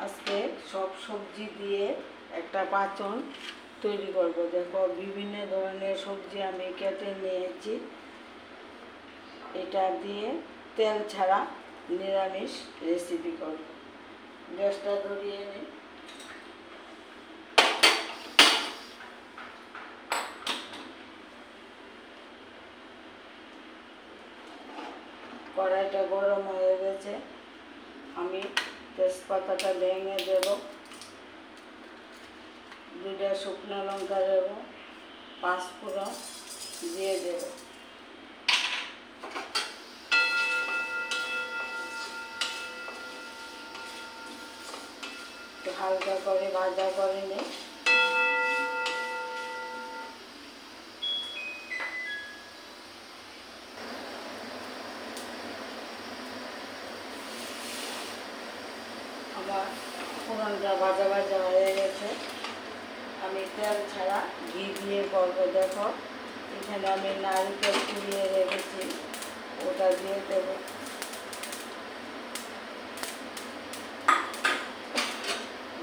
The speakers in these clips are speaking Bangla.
আজকে সব সবজি দিয়ে একটা পাচন তৈরি করব। দেখো বিভিন্ন ধরনের সবজি আমি কেটে নিয়েছি। এটা দিয়ে তেল ছাড়া নিরামিষ রেসিপি করব। গ্যাসটা ধরিয়ে নিই। কড়াইটা গরম হয়ে গেছে। আমি তেজপাতাটা ভেঙে দেব, 2টা শুকনো লঙ্কা দেব, 5 ফোড়ন দিয়ে দেব। হালকা করে ভাজা করে নিই। আমার ফোড়নটা ভাজা ভাজা হয়ে গেছে। আমি তেল ছাড়া ঘি দিয়ে করব। দেখো এখানে আমি নারকেল কুড়িয়ে রেখেছি, ওটা দিয়ে দেব।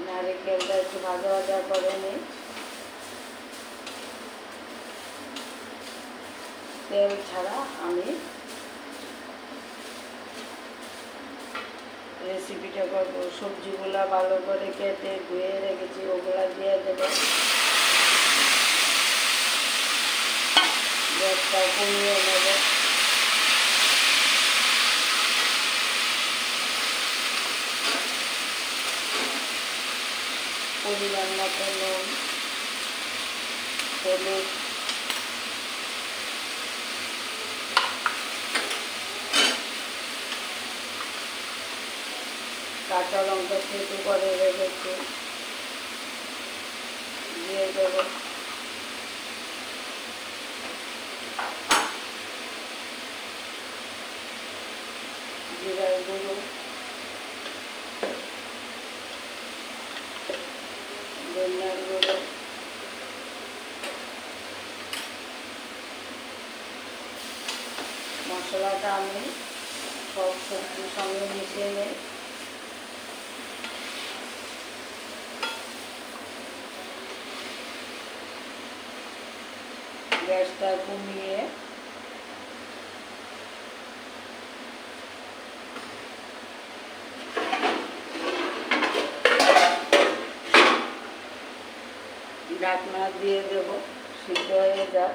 নারকেলটা একটু ভাজা ভাজা করে নিই। তেল ছাড়া আমি রেসিপিটা করব। সবজিগুলা ভালো করে কেটে ধুয়ে রেখেছি, ওগুলা দিয়ে দেব। গ্যাসটা কমিয়ে নেব। পরিমাণ মতো নুন, হলুদ, কাঁচা লঙ্কা থেঁতো করে রেখেছি, দিয়ে দেব। জিরার গুঁড়ো, ধনিয়ার গুঁড়ো, মশলাটা আমি সব সবজির সঙ্গে মিশিয়ে নিই। গ্যাসটা কমিয়ে ঢাকনা দিয়ে দেব, সিদ্ধ হয়ে যাক।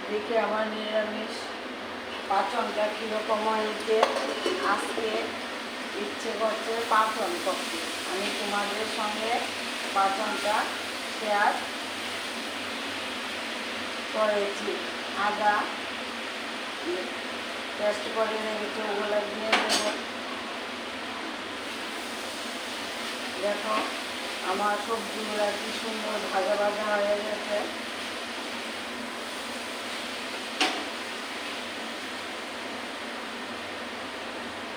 দেখি আমার নিরামিষ পাচনটা কীরকম হয়েছে। আজকে ইচ্ছে করছে পাচন করতে। আমি তোমাদের সঙ্গে পাচনটা শেয়ার করেছি। আদা পেস্ট করে রেখেছি, ওগুলো দিয়ে দেব। দেখো আমার সবজিগুলো কি সুন্দর ভাজা ভাজা হয়ে গেছে।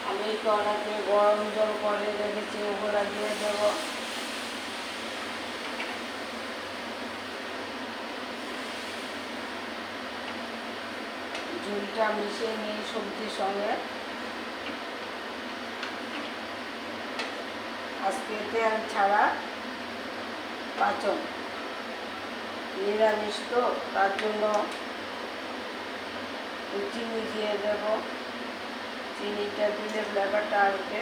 আমি কড়াইতে গরম জল করে রেখেছি, ওগুলো দিয়ে দেব। ঝোলটা মিশিয়ে নিই সবজির সঙ্গে। আজকে তেল ছাড়া পাচন, নিরামিষ তো, তার জন্য চিনি দিয়ে দেব। চিনিটা দিলে ফ্লেভারটা আসবে।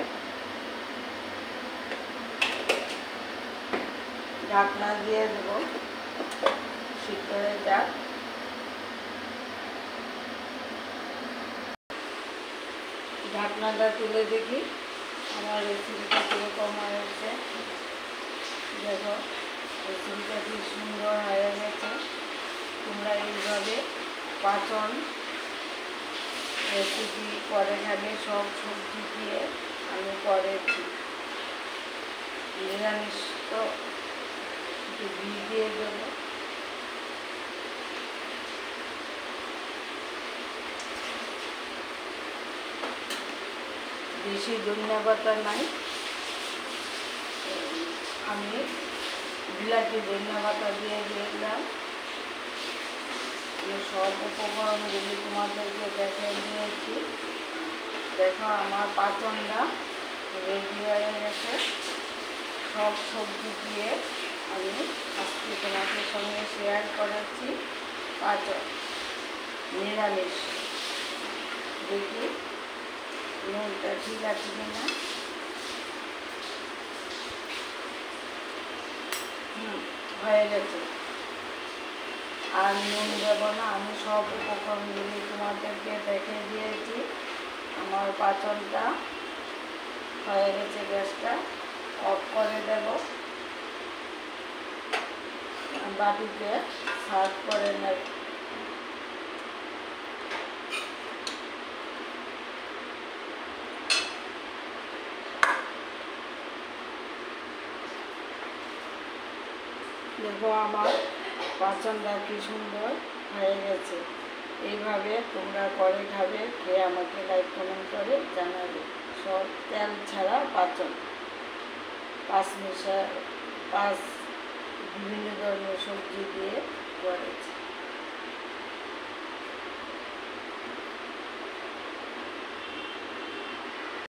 ঢাকনা দিয়ে দেব, সিদ্ধ হয়ে যাক। ঢাকনাটা তুলে দেখি আমার রেসিপিটা কীরকম হয়েছে। দেখো রেসিপিটা কি সুন্দর হয়ে গেছে। তোমরা এইভাবে পাচন রেসিপি করে খাবে। সব সবজি দিয়ে আমি করেছি। নিরামিষ তো একটু ঘি দিয়ে দেবো। বেশি ধনিয়া পাতা নাই, আমি বিলাতি ধনিয়া পাতা দিয়ে দিলাম। আমি সব উপকরণগুলি তোমাদেরকে দেখে দিয়েছি। দেখো আমার পাচনটা রেডি হয়ে গেছে। সব সবজি দিয়ে আমি আজকে তোমাদের সঙ্গে শেয়ার করেছি পাচন নিরামিষ। দেখি নুনটা ঠিক আছে কিনা। হয়ে গেছে, আর নুন দেব না। আমি সব উপকরণগুলি তোমাদেরকে দেখে দিয়েছি। আমার পাচনটা হয়ে গেছে, গ্যাসটা অফ করে দেব। বাটিতে সার্ভ করে নেব। দেখো আমার পাচনটা কি সুন্দর হয়ে গেছে। এইভাবে তোমরা করে খাবে, খেয়ে আমাকে লাইক কমেন্ট করে জানাবে। সব তেল ছাড়া পাচন, পাঁচ বিভিন্ন ধরনের সবজি দিয়ে করেছি।